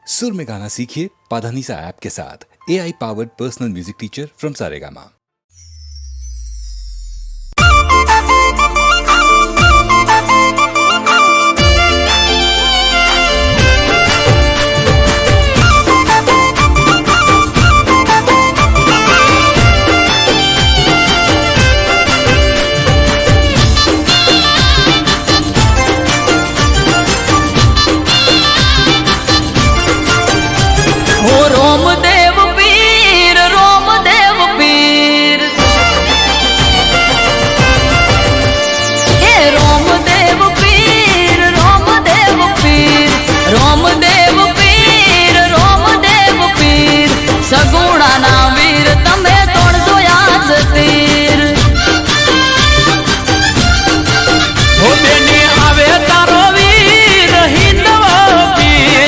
सुर में गाना सीखिए पाधानीसा ऐप के साथ। AI powered personal music teacher from Saregama. Ramdev Pir हे रोमदेव पीर सगुणा ना वीर तमे तोड़जो याद तीर हो बेनी आवे तारो वीर हिंदवा पीर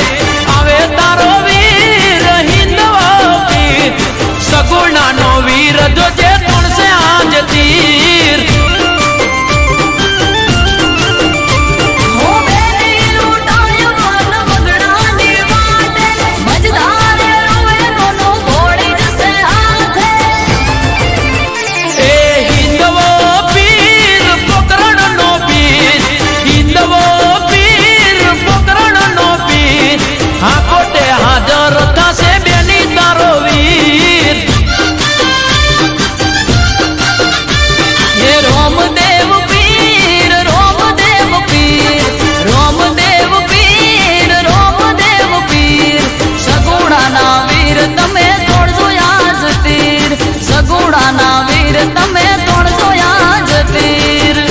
आवे तारो वीर हिंदवा पीर सगुणा नो वीर जो जे तोड़ से आज तीर हो बेनी लूटायो मन मगड़ानी वाटे मजदार रोवे दोनों घोड़ी जैसे हाथे ए हिंदवा पीर पकड़न नो पीर हिंदवा पीर पकड़न नो पीर हाँ कोटे हाजर था से बेनी तारो वीर हे रोमदेव पीर सगुणा ना वीर तमे तोड़जो याद तीर सगुणा ना वीर तमे तोड़जो याद तीर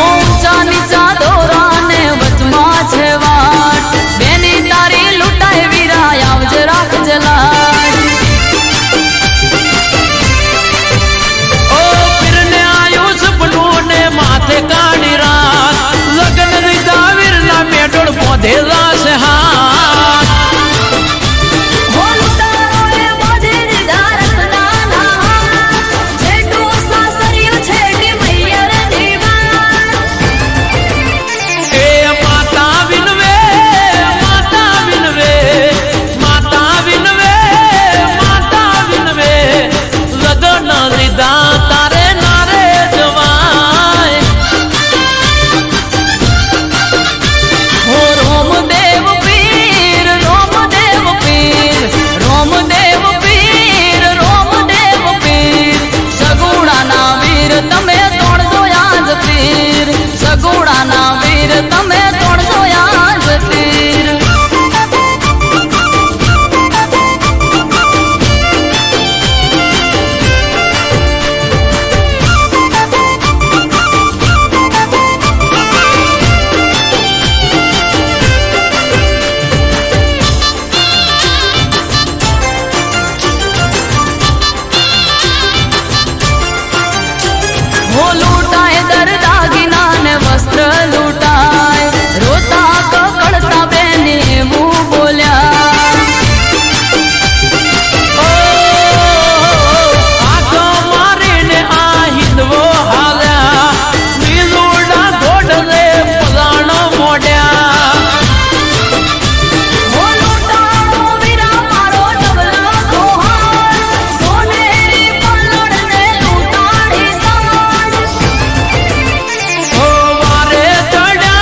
ऊंचा नीचा दोरा ने वचमा छे वाट बेनी तारी लुटाए वीरा आवज राख जलाट ओ फिरने आयो सपनों ने माथे काढ़ी रात लगन रीता वीरना मेडोड़ पौधे रास हाथ हो लुटारो ए बोधे निधारत नाना छेटू सासरियो छेटी मैयर दीवार ए माता विनवे माता विनवे माता विनवे माता विनवे लगन रीता तारे नारे जवाय हो रोमदेव पीर सगुणा ना वीर तमे तोड़जो याद तीर सगुणा ना वीर तमे तोड़जो याद तीर हो लूटाए दर दागिना ने वस्त्र लूटाए रोता ककड़ता बेनी मुंह बोल्या ओ आगो मारीने आ हिंदवो हाल्या मीलूड़ा घोड़ले पलाण मोड्या हो लूटाओ वीरा मारो डबला कोहार सोनेरी पल्लड़ ने लूटाड़ी साड़ ओ वारे चढ़ा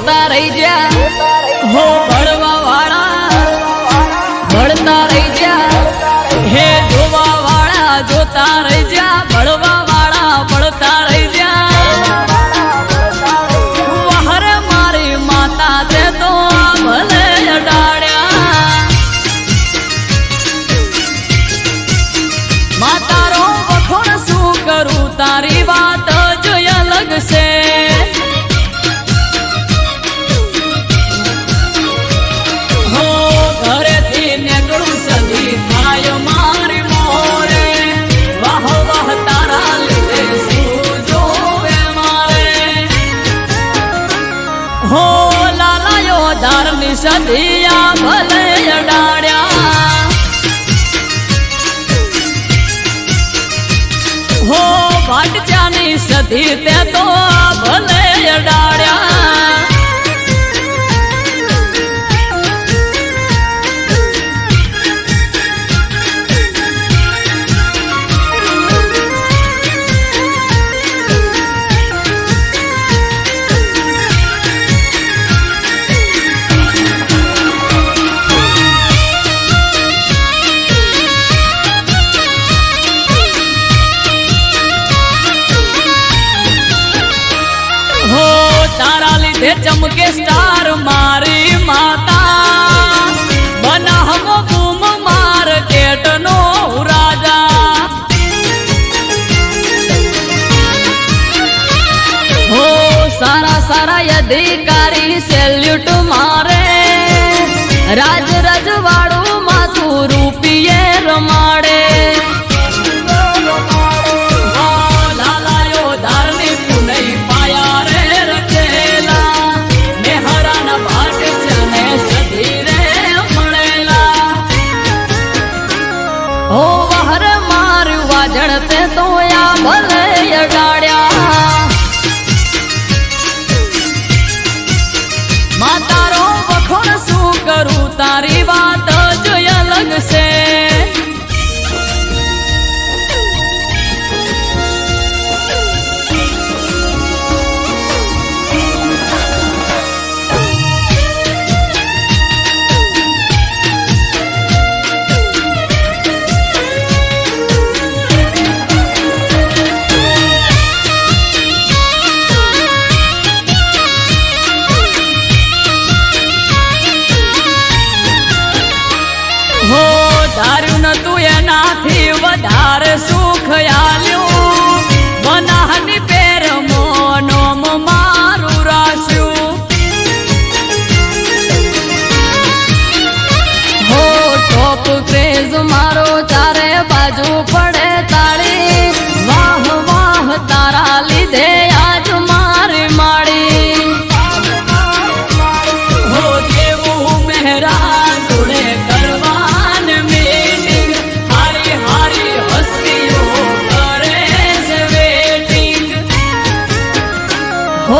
જોતા રહી જા હો ભળવા વાળા ભળતા રહી જા હે જોવા વાળા જોતા રહી જા ભળવા વાળા ભળતા રહી જા વહરે મારી માતા તે તો ભલે અડાડ્યા માતારો વખોણ શું કરું તારી વાત જ અલગ છે હો ઘરેથી નીકળું સદી થાય મારી મોરે વાહ વાહ તારા લીધે શું જોવે મારે હો લાલાયો ધારની સદિયા ભલે અડાડ્યા હો ભાટજાની સધી તે તો ભલે અડાડ્યા તારા લીધે ચમકે સ્ટાર મારી માતા બનાહમો બૂમ માર્કેટ નો રાજા હો સારા સારા અધિકારી સેલ્યુટ મારે રાજ રજવાડું માથું રૂપિયે રમાડે હો વહર મારું વાજણ તે તો યા ભલે અડાડ્યા માતારો વખોણ શું કરું તારી વાત જ અલગ છે હો ધાર્યું નતું એનાથી વધારે સુખ આલ્યું બનાહની પેર મોનોમ મારું રાસ્યું હો ટોપ ક્રેઝ મારો ચારે બાજુ પડે તાળી વાહ વાહ તારા લીધે આજ મારી માળી હો દેવું મહેરા જોડે કરવા હો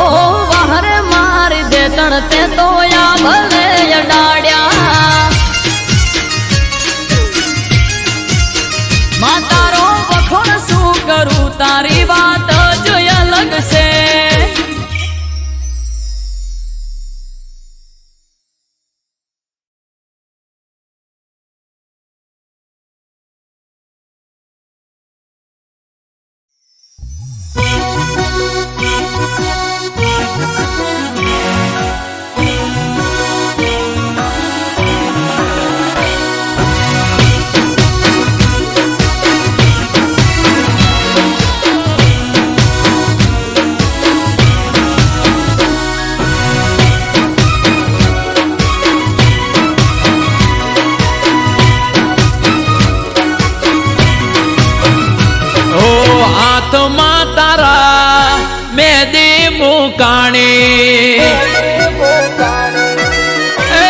વહરે મારી દે તણતે તો યા ભલે અડાડ્યા માતારો વખોણ શું કરું તારી વાત જ અલગ છે હાથમાં તારા મેદી મુકાણી એ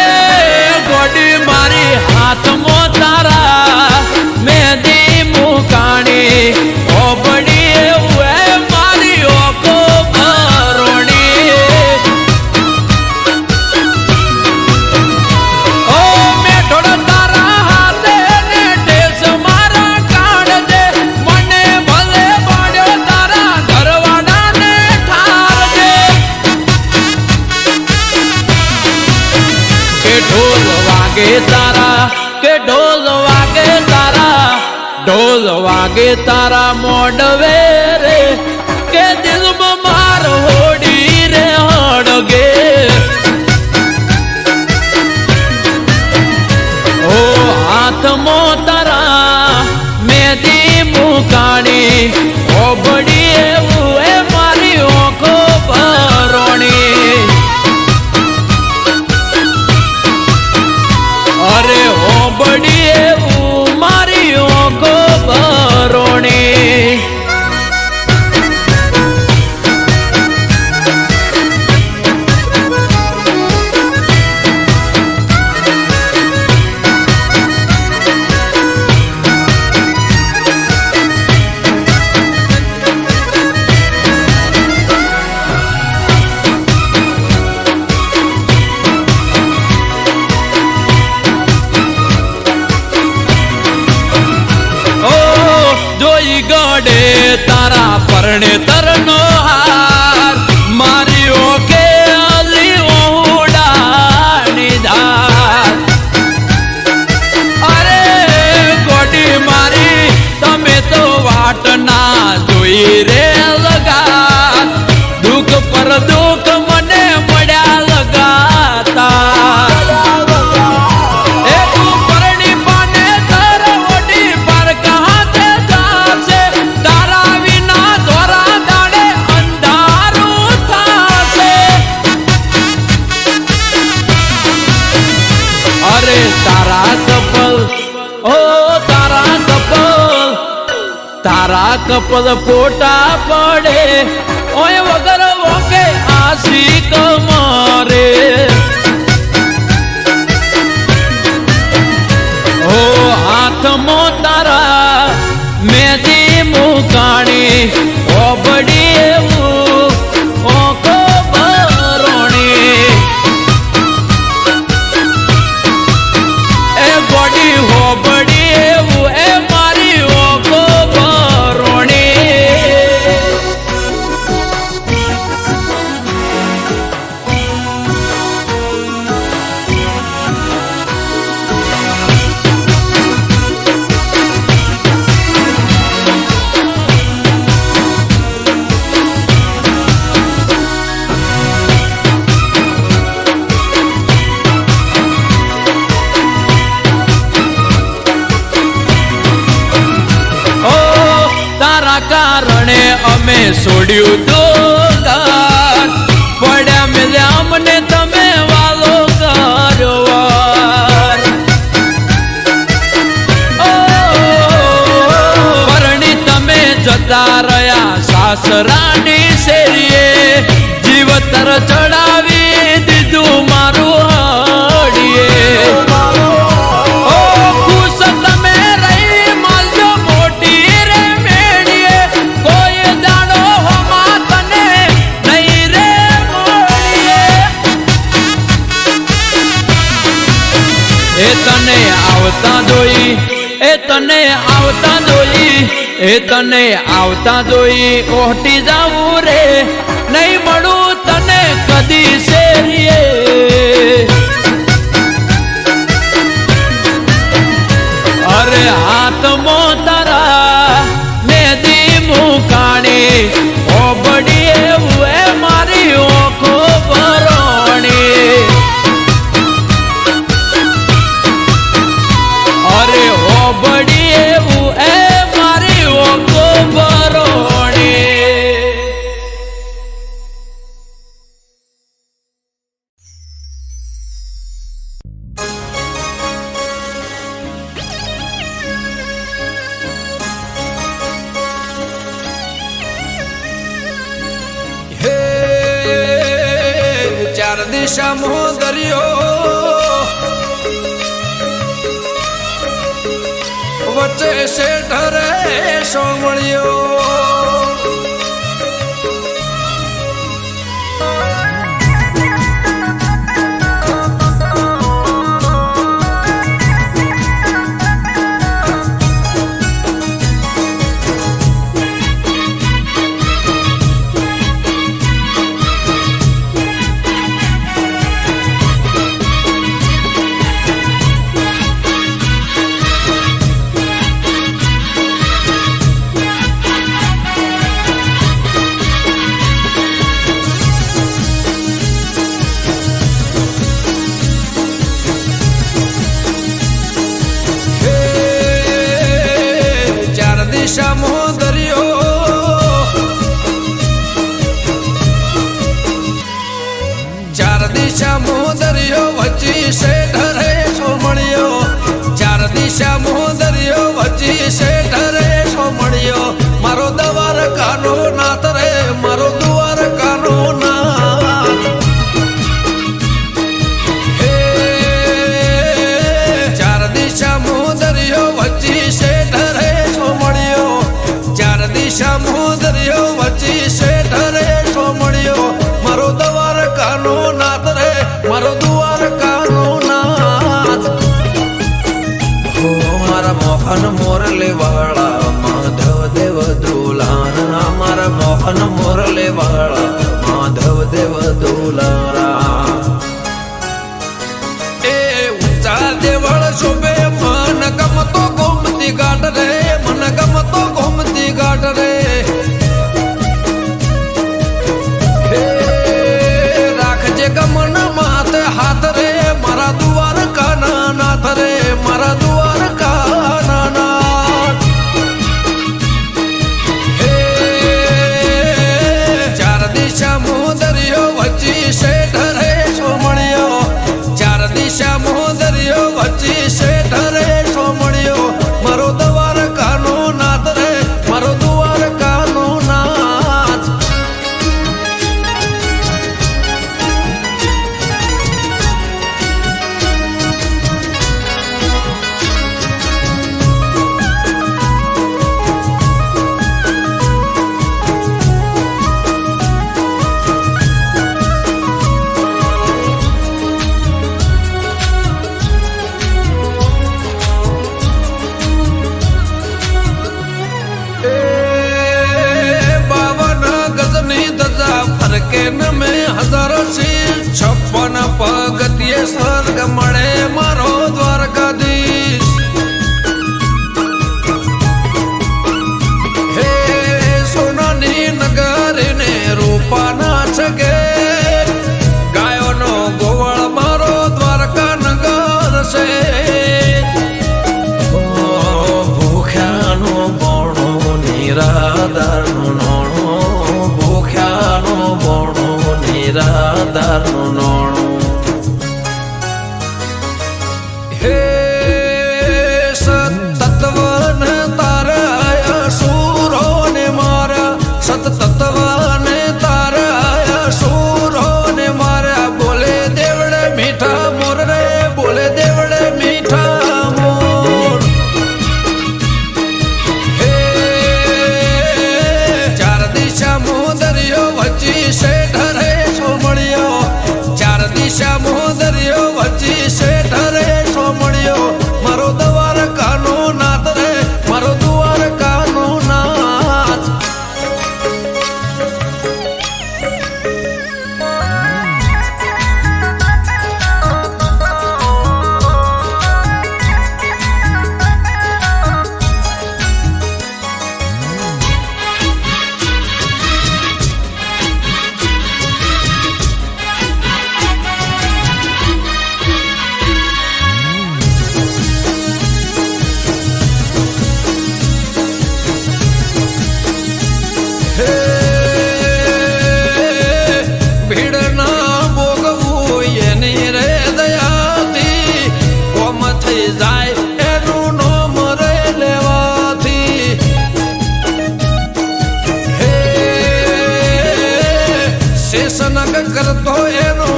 ગોડી મારી હાથમાં તારા મેદી મુકાણી ઓબડી એવું મારી ઓકો ભરોણી ઓ મેઠોડ તારા હાથે ને ટેસ મારા કાઢજે મને ભલે પડ્યો તારા ઘરવાળાને ઠારજે વાગે તારા કે ઢોલ વાગે તારા ઢોલ વાગે તારા મોડવે રે કે દિલમાં માર હોડી રે હડગે ઓ હાથમાં તારા મેદી મુકાણી ઓબડી એવું એ મારી ઓખો ભરોણી અરે ઓબડી એવું મારી ઓખો ભરોણી ગડે તારા પરણે તરનો હાર મારી ઓકે અલી ઓડાની ધાર અરે ગોડી મારી તમે તો વાટ ના જોઈ રે લગા દુઃખ પર દુઃખ મને મળ્યા લગાતા તારા કપલ ફોટા પડે ઓય વગર વોકે આશિક મારે ઓ હાથમાં તારા મેદી મુકાણી ઓબડી એવું ઓખો ભરોણી એ ગોડી હોબડી એવું એ મારી ઓખો કારણે અમે છોડ્યું તો ઘર પડ્યા મેલ્યા અમને તમે વાલો કર્યો પરણી તમે જતા રહ્યા સાસરાની શેરીએ જીવતર ચડાવી દીધું મારું હડીએ તને આવતા જોઈ તને આવતા જોઈ ઓહટી જાવું રે નહીં મળું તને કદી શેરીએ અરે હાથમાં તારા મેદી મુકાણી ઓબડી એવું એ મારી ઓખો ભરોણી અરે ઓબડી એવું એ મારી ઓખો ભરોણી ચાર દિશામાં દરિયો વચ્ચે શેઠ રે સોમળિયો દિશામો દરિયો ચાર દિશામો દરિયો વચ્ચી શેઠ રે સોમણિયો ચાર દિશામો દરિયો વચ્ચી શેઠ રે સોમણિયો મારો દ્વારકાનો નાથ રે મારો દ્વારકાનો નાથ હે ચાર દિશામો દરિયો વચ્ચી શેઠ રે સોમણિયો ચાર દિશામો દરિયો વચ્ચી શેઠ રે સોમણિયો મારો દ્વારકાનો નાથ રે મારો દ્વારકાનો નાથ હો મારા મોહન મોરલે વાળા માધવ દેવ દુલારા મારા મોહન મોરલે વાળા માધવ દેવ દુલારા એ ઊંચા દેવળ શોભે મન ગમતો ગોમતી ઘાટ રે મન ગમતો ગોમતી ઘાટ રે ગમન માથે હાથ રે મારા દ્વારકાના નાથ રે મારા દ્વારકાના નાથ હે ચાર દિશામો દરિયો વચ્ચી શેઠ રે સોમણિયો ચાર દિશામો દરિયો વચ્ચી શેઠ રે સોમણિયો મારો દ્વારકાનો નાથ રે મારો દ્વારકાનો નાથ ફરકે ન મેં હજાર શીર 56 પગથિયે સ્વર્ગ મળે મારો દ્વારકાધીશ હે સોનાની નગરીને રૂપાના છગે ગાયોનો ગોવાળ મારો દ્વારકા નગર છે ભૂખ્યાનો બોણો નિરાધારનો નોણો ભૂખ્યાનો બોણો નિરાધારનો નોણો હે સતત્વને તારા સુરોને મારા સતત્વને તારા સુરોને મારા બોલે દેવડે મીઠા મોર રે બોલે દેવડે મીઠા મોર હે ચાર દિશામો દરિયો વચ્ચી શેઠ રે સોમણિયો ચાર દિશામો દરિયો વચ્ચી શેઠ રે સોમણિયો મારો દ્વારકાનો નાથ રે મારો દ્વારકાનો નાથ ભીડ ના ભોગવું એની રે દયાથી કોમ થઈ જાય એનું નોમ રે લેવાથી હે શેષનગ કરતો એનો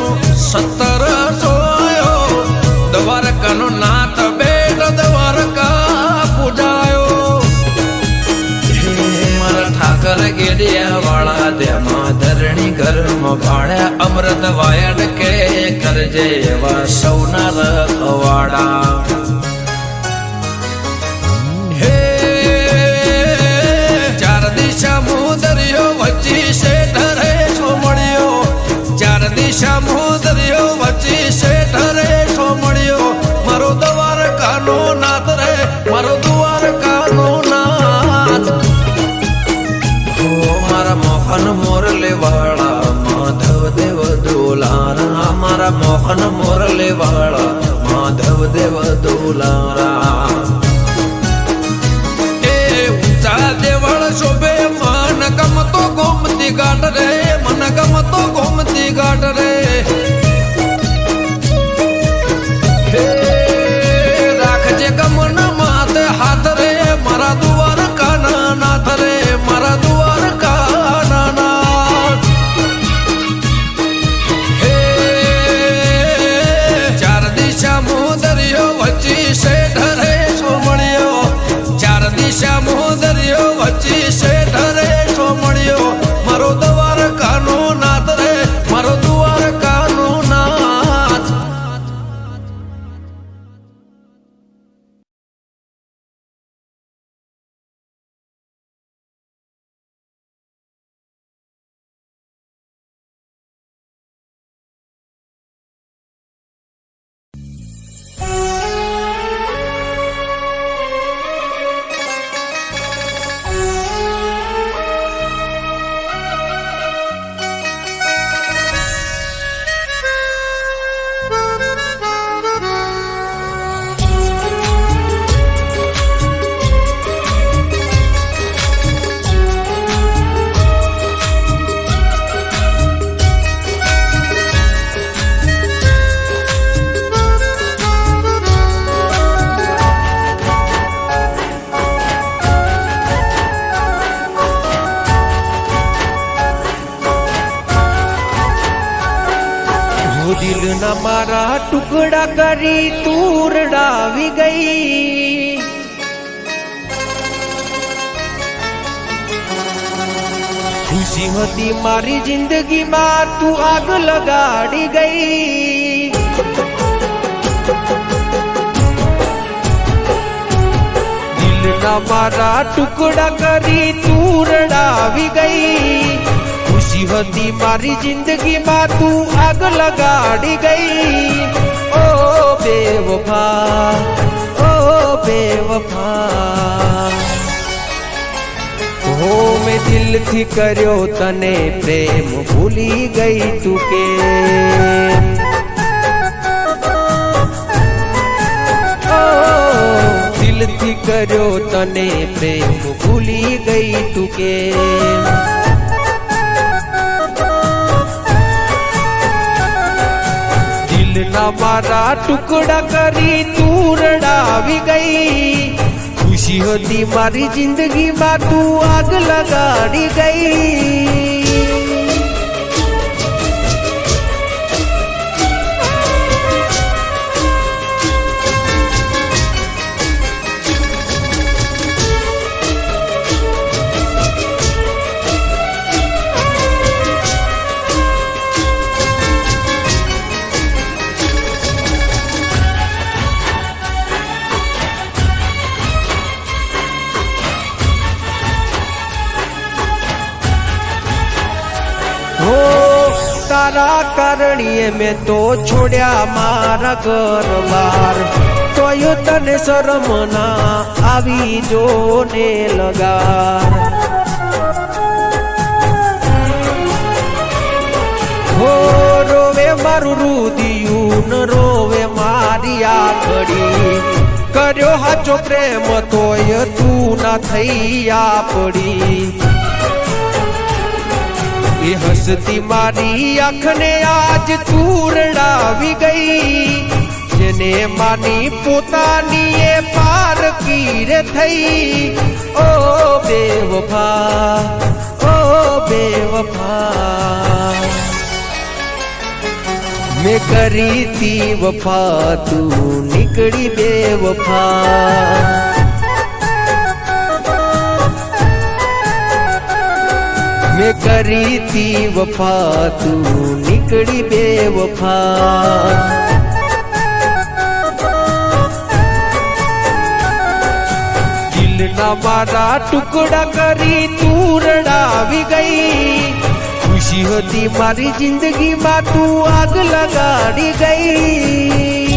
17 સોયો દ્વારકાનો નાથ બેટ દ્વારકા પૂજાયો મારા ઠાકર ગેડિયા વાળા તેમાં ધરણી કર્મ ભાણ્યા અમૃત વાયડ કે કરજે એવા સૌના રખવાડા હે ચાર દિશામો દરિયો વચ્ચી શેઠ રે સોમણિયો ચાર દિશામો દરિયો વચ્ચી શેઠ રે સોમણિયો મારો દ્વારકાનો નાથ રે મારો દ્વારકાનો નાથ હો મારા મોહન મોરલે વાળા માધવ દેવ દુલારા મારા મોહન મોરલે વાળા માધવ દેવ દુલારા એ ઊંચા ગોમતી ઘાટ રે મને ગમતો ગોમતી ઘાટ રે રાખજે ગમન માથે હાથ રે મારા દુવાર કાના નાથ રે મારા દુવાર કાના નાથ ચાર દિશા મોદરિયો વચ્ચી શેઠ રે સોમણિયો ચાર દિશા મોદરિયો વચ્ચી શેઠ રે સોમણિયો મારો દ્વાર કાનો નાથ રે મારો દ્વાર કાનો નાથ દિલના મારા ટુકડા કરી તું રડાવી ગઈ ખુશી હતી મારી જિંદગીમાં તું આગ લગાડી ગઈ દિલના મારા ટુકડા કરી તું રડાવી ગઈ ખુશી હતી મારી જિંદગીમાં તું આગ લગાડી ગઈ ઓ બેવફા ઓ બેવફા હો મેં દિલથી કર્યો તને પ્રેમ ભૂલી ગઈ તું કે દિલથી કર્યો તને પ્રેમ ભૂલી ગઈ તું કે દિલના મારા ટુકડા કરી તું રડાવી ગઈ ખુશી હતી મારી જિંદગીમાં તું આગ લગાડી ગઈ તારા કારણીએ મેં તો છોડ્યા મારા ઘર-બાર તોય તને શરમ ના આવી જો ને લગાર હો રોવે મારું રુદિયું ન રોવે મારી આખડી કર્યો હાચો પ્રેમ તોય તું ના થઈ આપડી એ હસતી મારી આંખને આજ તું રડાવી ગઈ જેને માની પોતાની એ પારકી રે થઈ ઓ બેવફા ઓ બેવફા મેં કરી તી વફા તું નીકળી બેવફા મેં કરી તી વફા તું નીકળી બેવફા દિલના મારા ટુકડા કરી તું રડાવી ગઈ ખુશી હતી મારી જિંદગીમાં તું આગ લગાડી ગઈ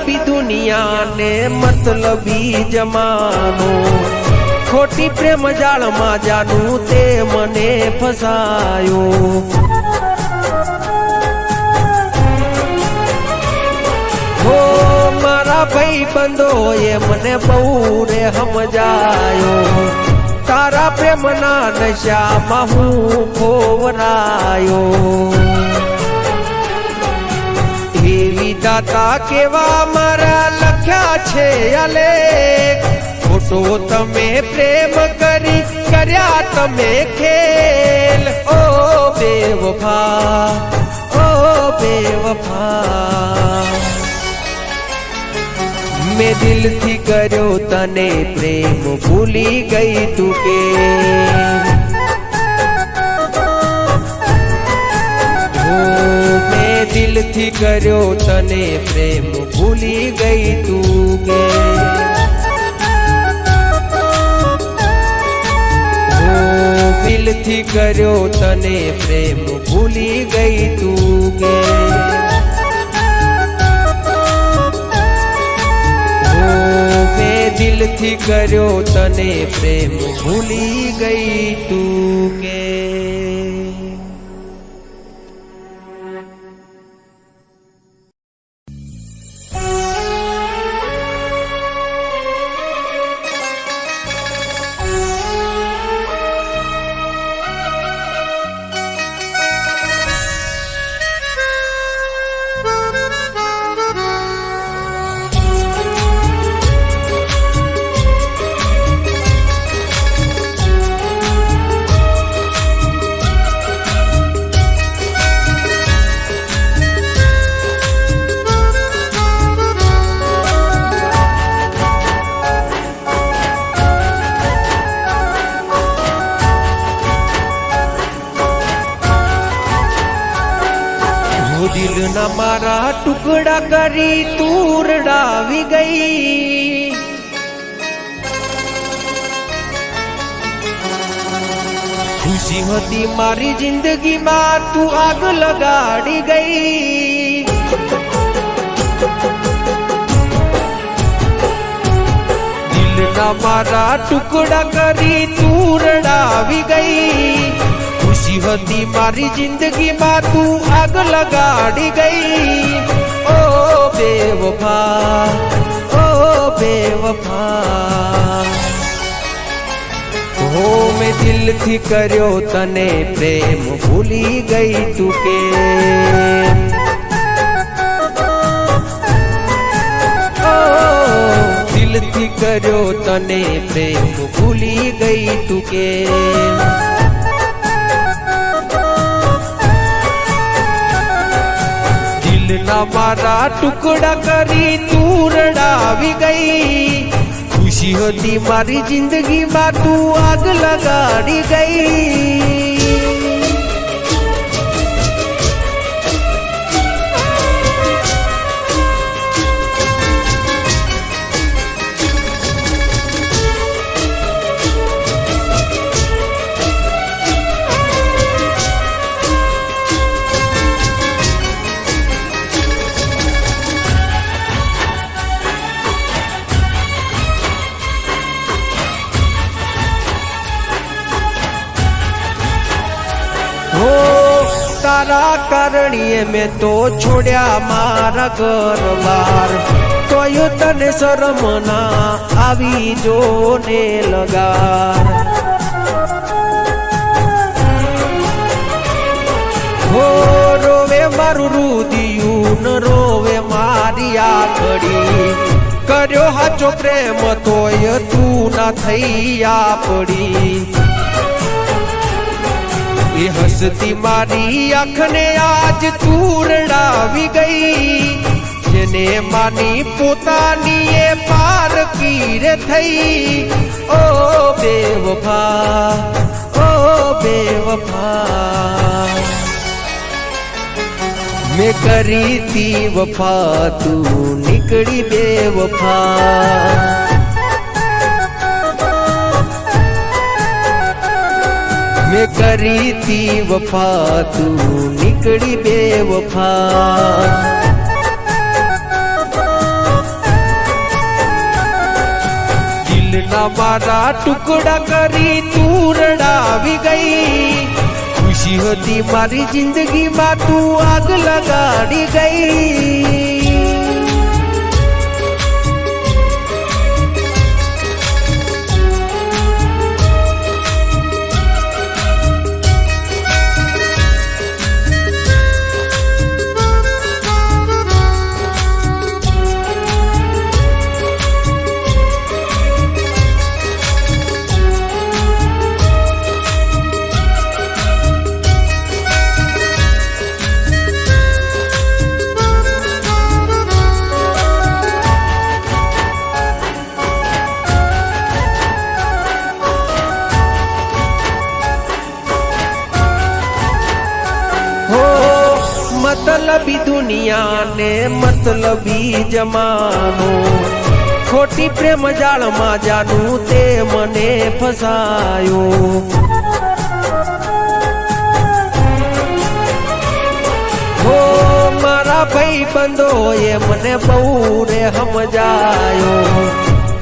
मतलबी दुनिया ने मतलबी जमानो खोटी प्रेम जाल में जानू ते मने फसायो हो मारा भाई बंदो ये मने बहु रे समझायो तारा प्रेम ना नशा महू खोवरायो एवी दाता केवा मारा लख्या छे अलेख खोटो तमे प्रेम करी कर्या तमे खेल ओ बेवफा मैं दिल थी कर्यो तने प्रेम भूली गई तू के मैं दिल थी कर्यो तने प्रेम भूली गई तू के दिल थी कर्यो तने प्रेम भूली गई तू के मैं दिल थी कर्यो तने प्रेम भूली गई तू के दिल न मारा टुकड़ा करी तूर डावी गई खुशी होती मारी जिंदगी में तू आग लगाड़ी गई दिल न मारा टुकड़ा करी तूर डावी गई खुशी होती मारी जिंदगी में तू आग लगाड़ी गई ओ बेवफा हो मैं दिल थी कर्यो तने प्रेम भूली गई तू के दिल थी कर्यो तने प्रेम भूली गई तू के ना मारा टुकड़ा करी तूर डावी गई खुशी होती मारी जिंदगी में तू आग लगाड़ी गई तारा कारणीए में तो छोड़या मारा घर बार तो यू तने शरम ना आवी जो ने लगा हो रोवे मारू रुदियू न रोवे मारी आखड़ी कर्यो हाचो प्रेम तोय तू ना थैया पड़ी ये हसती मारी आँख ने आज तू रड़ावी गई जेने मानी पोतानी ये पार की रे थई ओ बेवफा मैं करी थी वफा तू निकली बेवफा मैं करी थी वफा तू निकली बेवफा દિલના મારા ટુકડા કરી તું રડાવી ગઈ ખુશી હતી મારી જિંદગીમાં તું આગ લગાડી ગઈ मतलबी दुनिया ने मतलबी जमानो खोटी प्रेम जाल में जानू ते मने फसायो हो मारा भाई बंदो ये मने बहु रे समझायो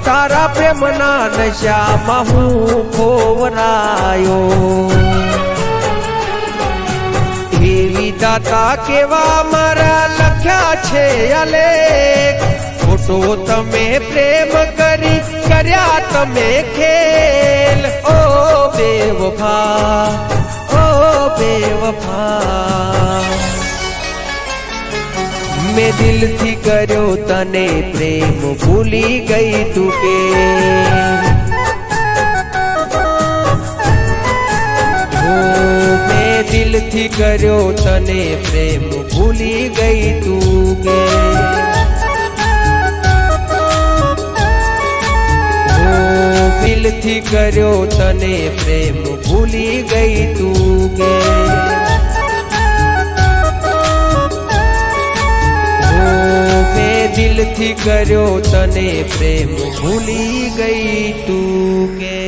तारा प्रेम ना नशा में हूँ खोवरायो दाता केवा मारा लख्या छे अलेख फोटो तमे प्रेम करी कर्या तमे खेल ओ बेवफा मैं दिल थी कर्यो तने प्रेम भूली गई तू के दिल थी कर्यो तने प्रेम भूली गई तू के दिल थी कर्यो तने प्रेम भूली गई तू के मैं दिल थी कर्यो तने प्रेम भूली गई तू के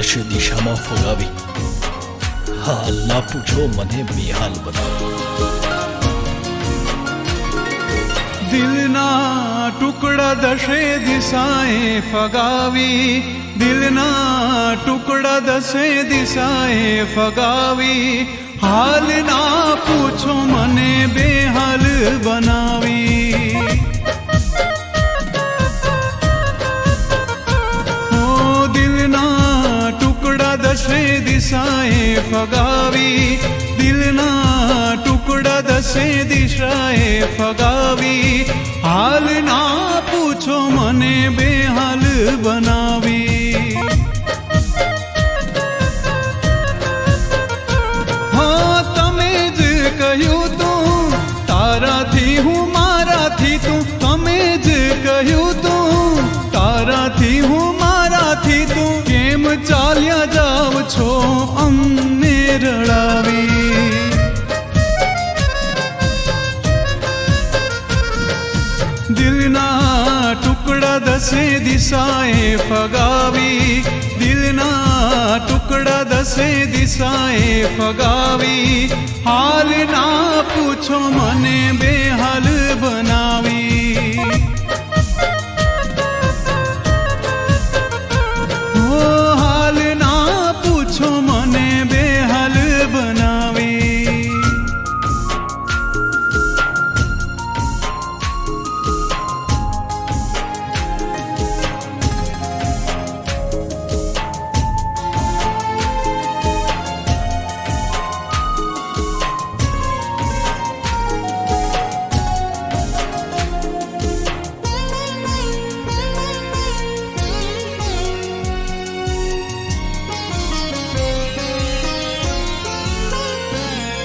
દશે દિશામાં ફગાવી હાલ ના પૂછો મને બેહાલ બનાવી. દિલના ટુકડા દશે દિશાએ ફગાવી, દિલના ટુકડા દશે દિશાએ ફગાવી, હાલ ના પૂછો મને બેહાલ બનાવી. ઓ દિલના ટુકડા દશે દિશાએ ફગાવી, દિલના ટુકડા દશે દિશાએ ફગાવી, હાલ ના પૂછો મને બેહાલ બનાવી. હા તમે જ કહ્યું તું તારાથી હું મારાથી તું, તમે જ કહ્યું તું તારાથી હું મારાથી તું, કેમ ચાલ્યા જાવ છો અમને રડાવી. દિલના ટુકડા દશે દિશાએ ફગાવી, દિલના ટુકડા દશે દિશાએ ફગાવી, હાલ ના પૂછો મને બેહાલ બનાવી. ઓ હાલ ના પૂછો મને બેહાલ બનાવી.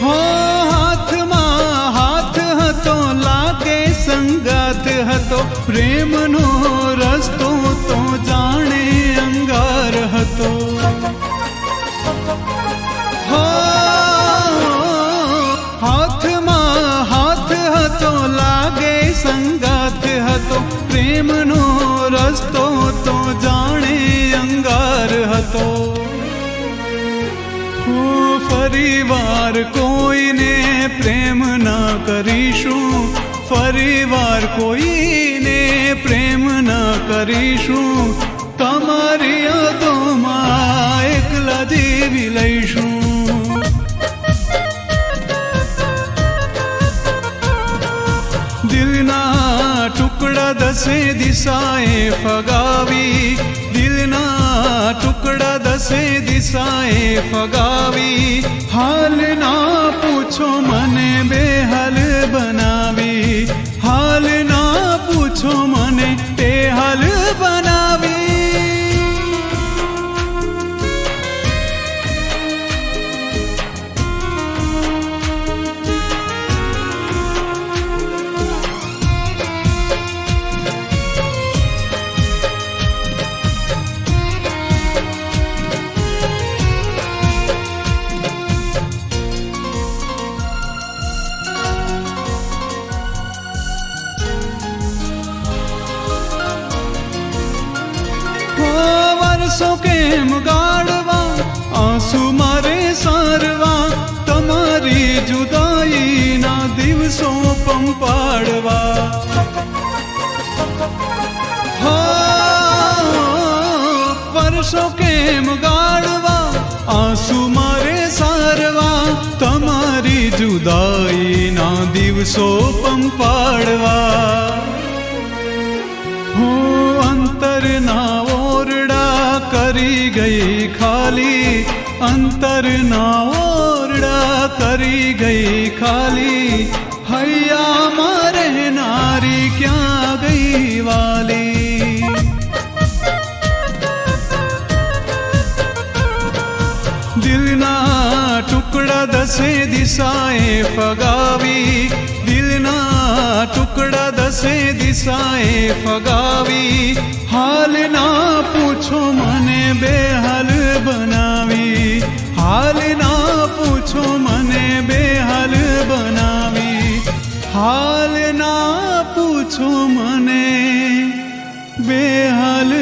હાથમાં હાથ હતો લાગે સંગાથ હતો, પ્રેમનો રસ્તો તો જાણે અંગાર હતો. હાથમાં હાથ હતો લાગે સંગાથ હતો, પ્રેમનો રસ્તો તો જાણે અંગાર હતો. ફરીવાર કોઈને પ્રેમ ના કરીશું, ફરીવાર કોઈને પ્રેમ ના કરીશું, તમારી યાદોમાં એકલા જીવી લઈશું. દિલના ટુકડા દશે દિશાએ ફગાવી, દિલના ટુકડા દશે દિશાએ ફગાવી, હાલ ના પૂછો મને બેહાલ બનાવી, હાલ ના પૂછો મને બેહાલ બનાવી. વર્ષો કેમ ગાળવા, આંસુ મારે સારવા, તમારી જુદાઈના દિવસો પંપાડવા. વર્ષો કેમ ગાળવા, આંસુ મારે સારવા, તમારી જુદાઈના દિવસો પંપાડવા. અંતરના ઓરડા કરી ગઈ ખાલી, અંતરના ઓરડા કરી ગઈ ખાલી, હૈયામાં રહેનારી ક્યાં ગઈ વાલી. દિલના ટુકડા દશે દિશાએ ફગાવી, દિલના ટુકડા દશે દિશાએ ફગાવી, હાલ ના પૂછો મને બેહાલ બનાવી, હાલ ના પૂછો મને બેહાલ બનાવી, હાલ ના પૂછો મને બેહાલ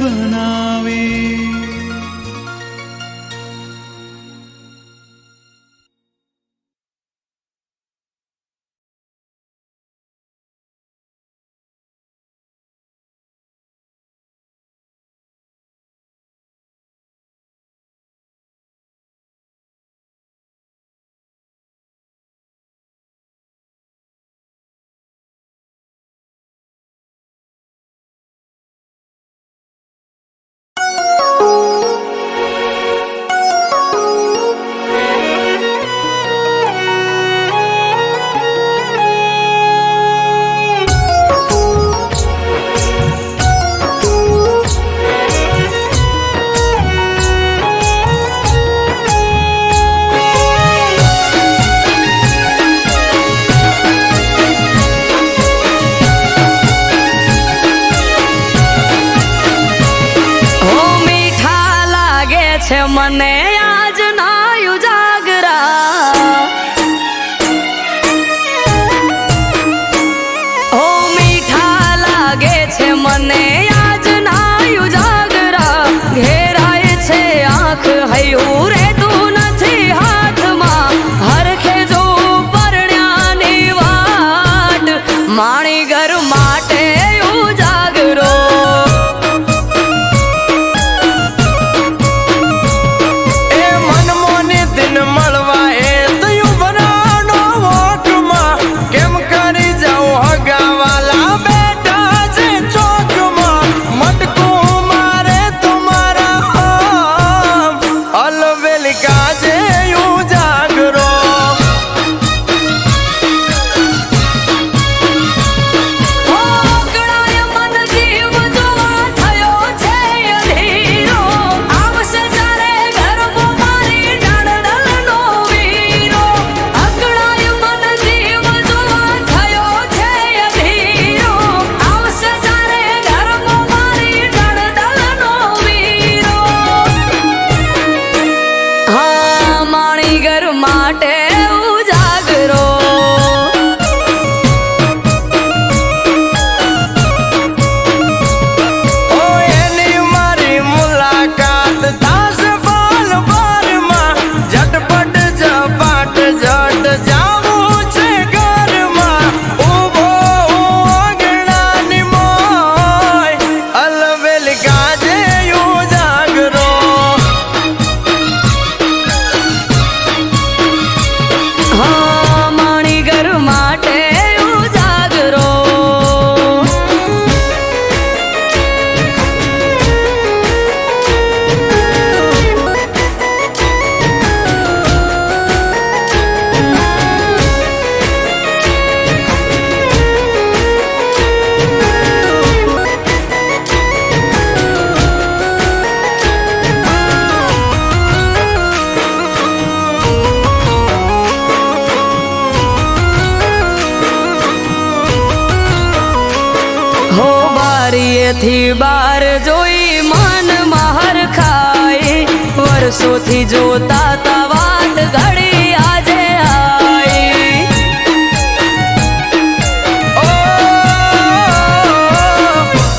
બનાવી. છે મને આજ ના ઉજાગરા ઓ મીઠા લાગે છે મને આજ ના ઉજાગરા ઘેરાય છે આંખ હૈયું રહેતું નથી હાથમાં હરખે જો પરણ્યાની વાટ માણી ઘર માટે ઉજાગરો થી બાર જોઈ મન મહર ખાય વર્ષોથી જોતા તા વાત ઘડી આજે આઈ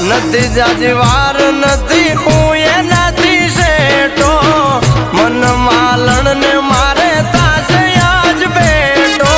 નથી જાજવાર નથી હું એનાથી શેઠો મન માલણ ને મારે તાસે આજ બેઠો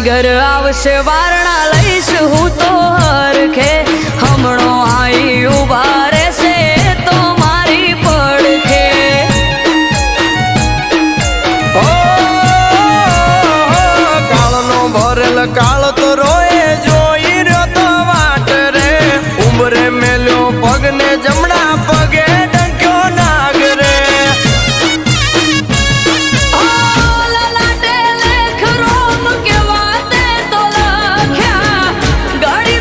ઘર આવશે વારણા લઈશ હું તો હરખે હમણો આઈ ઉભા રહેશે તો મારી પડખે કાળનો ભરેલ કાળ તો રોએ જોઈ રહ્યો તો વાટ રે ઉંબરે મેલ્યો પગને જમણા પગે ડંક્યો નાગ રે લલાટે લેખ રોમ કેવા તે તો લખ્યા ઘડી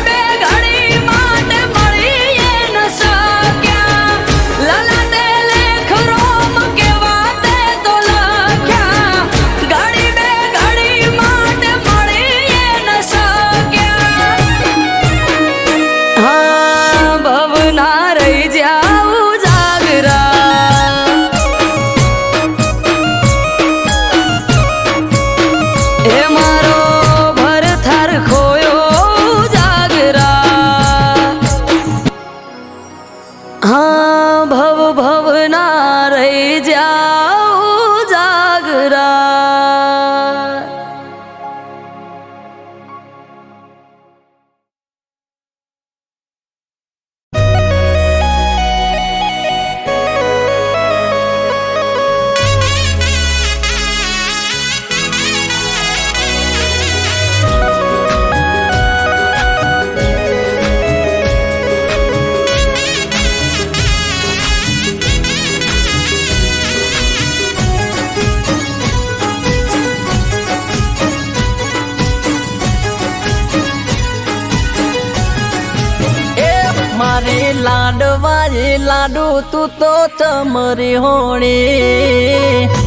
લાડુ તું તો ચમરી હોણી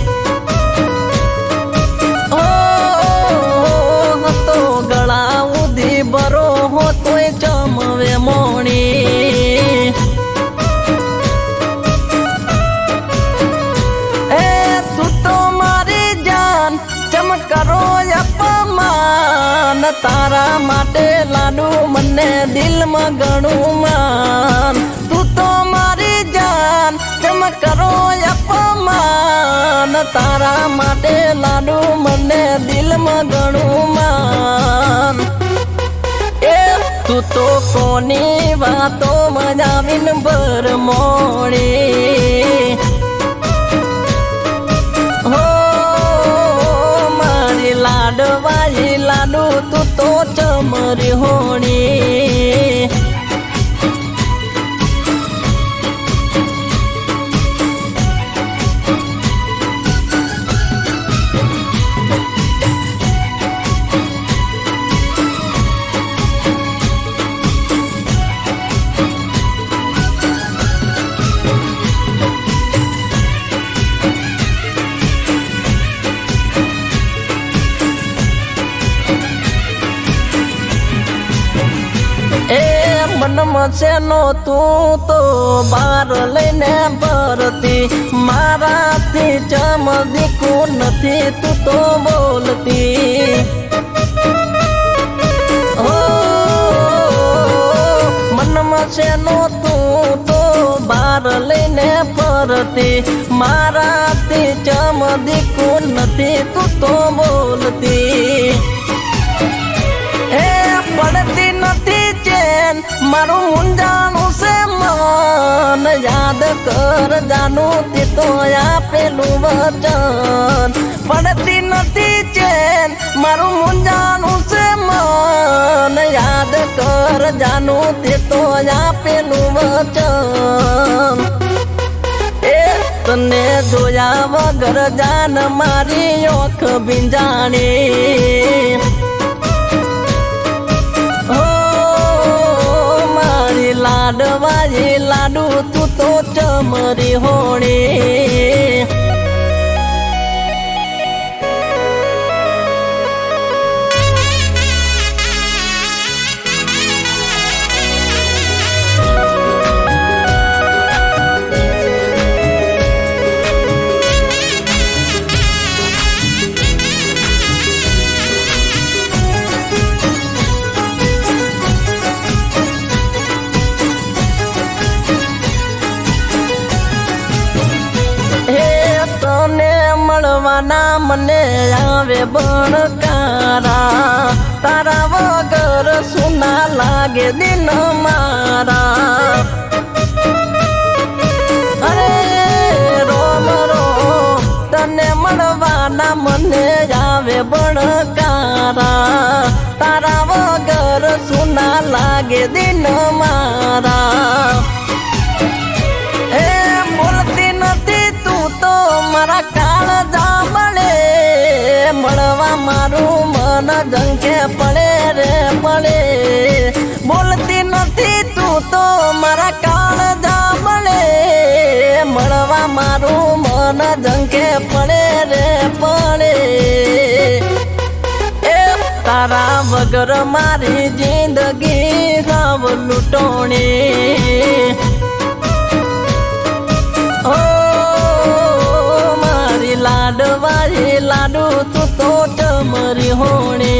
તો ગળા ઉધી બરો હો તોય ચમવે મોણી એ તું તો મારી જાન ચમકરો અપમાન તારા માટે લાડુ મને દિલમાં ઘણું માન તું તો મારી જાન ચમકરો અપમાન તારા માટે લાડુ મને દિલમાં ઘણું માન એ તું તો કોની વાતો મજાવીન ભર મોડી હો મારી લાડવાઈ લાડુ તું તો ચમરી હોણી મનમાં શેનો તું તો બાર લઈને ભરતી મારાથી ચમદીકું નથી તું તો બોલતી હો મનમાં શેનો તું તો બાર લઈને ફરતી મારાથી ચમદીકું નથી તું તો બોલતી એ પડતી નથી ચેન મારું મુંજાનું છે મન યાદ કર જાનું તે તો આપેલું વચન પડતી નથી ચેન મારું મુંજાનું છે મન યાદ કર જાનું તે તો આપેલું વચન એ તને જોયા વગર જાન મારી ઓખ ભીંજાણી લાડવાઈ લાડુ તું તો ચમરી હોણી મળવાના મને આવે બણકારા તારા વગર સુના લાગે દિન મારા અરે રોમ રોમ તને મળવાના મને આવે બણકારા તારા વગર સુના લાગે દિન મારા એ બોલતી નથી તું તો મારા કાળ જામણે મળવા મારું મન જંખે પડે રે પડે બોલતી નથી તું તો મારા કાળ જામણે મળવા મારું મન જંખે પડે રે પડે એ તારા વગર મારી જિંદગી હાવ લૂંટોણી લાડવાઈ લાડુ તું તો ચમરી હોણી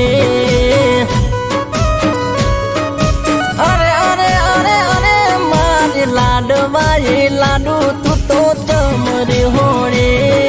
અરે અરે અરે અરે મારી લાડવાઈ લાડુ તું તો ચમરી હોણી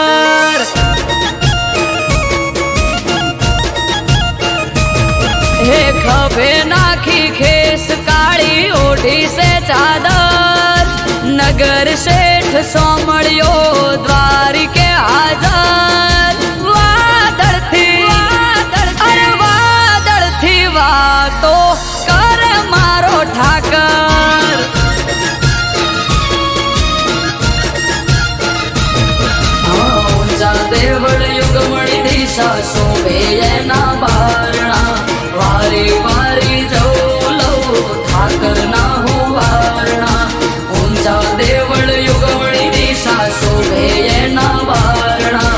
ઠાકર હે ખભે નાખી ખેસ કાળી ઓઢી સે ચાદર નગર શેઠ સોમળિયો દ્વારિકે હાજર વાદળથી વાતો કર મારો ઠાકર ઊંચા દેવળ યુગમણી દિશા શોભે એના બારણા વારી વારી જવું લઉં ઠાકર ના હું વારણા ઊંચા દેવળ યુગમણી દિશા શોભે એના બારણા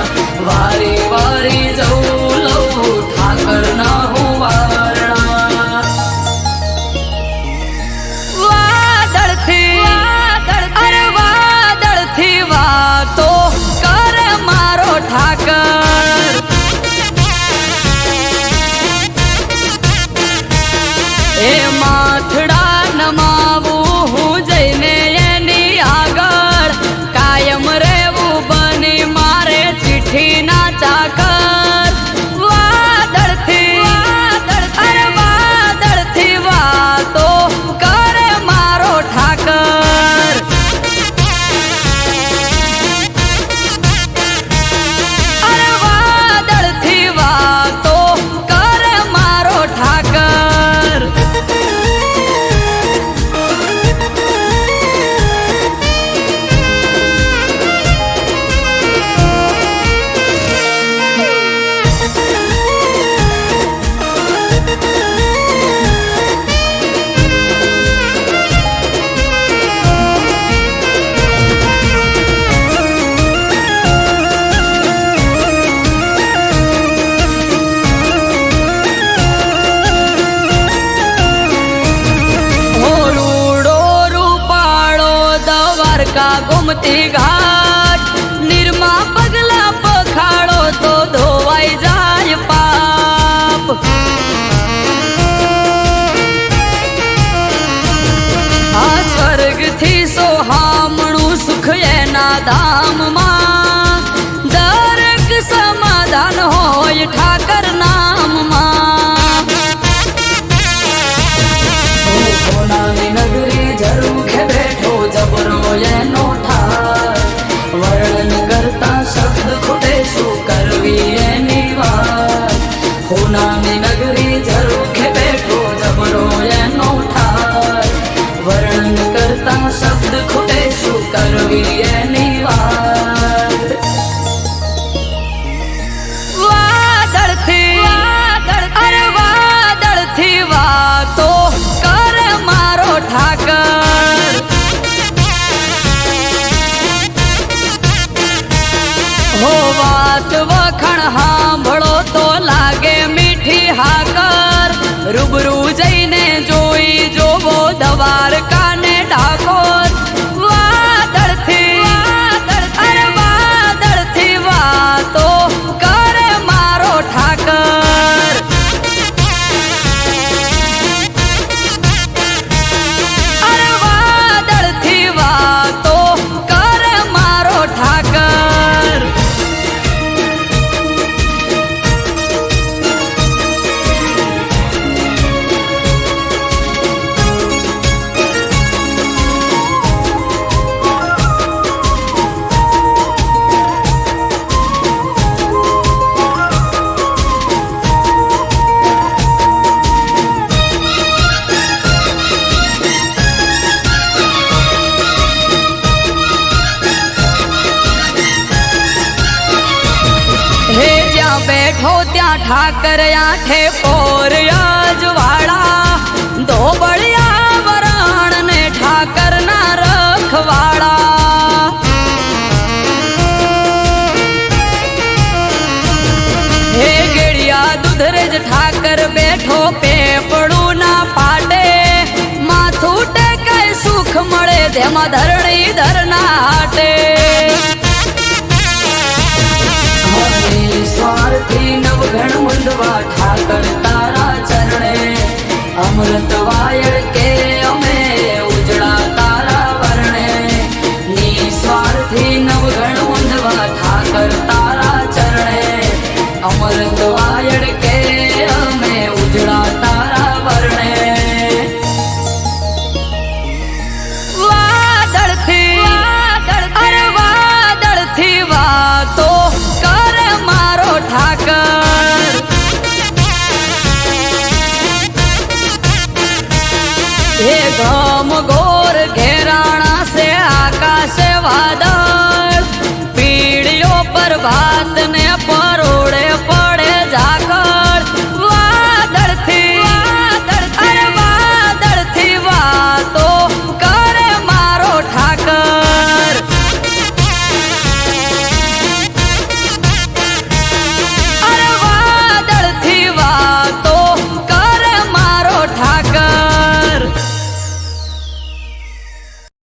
વારી વારી જવું લઉં ઠાકર ના હું વારણા વાદળથી વાતો કર મારો ઠાકર એ માથડા નમાવું હું જઈને એની આગળ કાયમ રહેવું બની મારે ચિઠ્ઠી ના ચાકર વાદળથી વાતો કર મારો ઠાકર વાદળથી વાતો કર મારો ઠાકર ગોમતી ઘાટ નિર્મા પગલા પખાડો તો ધોવાઈ જાય પાપ આ સ્વર્ગથી સોહામણું સુખ એના ધામમાં દરેક સમાધાન હોય ઠાકર નામમાં સોનાની નગરી ઝરૂખે બેઠો જબરો એનો ઠાર વર્ણન કરતા શબ્દ ખૂટે શું કરવી એની વાત સોનાની નગરી ઝરૂખે બેઠો જબરો એનો ઠાર વર્ણન કરતા શબ્દ ખૂટે શું કરવી એની વાત વાદળથી વાતો કર મારો ઠાકર હો વાત વખણ સાંભળો તો લાગે મીઠી હાકર રૂબરૂ જઈને જોઈ જોવો દ્વારકાને ડાકોર વાદળથી વાતો કર મારો ઠાકર વાદળથી વાતો કર મારો ઠાકર બેઠો ત્યાં ઠાકર આઠે પોર અજવાળા ધોબળિયા વરાણ ને ઠાકર ના રખવાળા હે ગેડિયા દુધરેજ ઠાકર બેઠો પેપડું ના પાટે માથું ટેકાય સુખ મળે તેમાં ધરણી ધરના હાટે સ્વાર્થી નવઘણ મુંડવા ઠાકર તારા ચરણે અમૃત વાયર કે અમે ઉજળા તારા વર્ણે નિસ્વાર્થી નવઘણ મુંડવા ઠાકર ને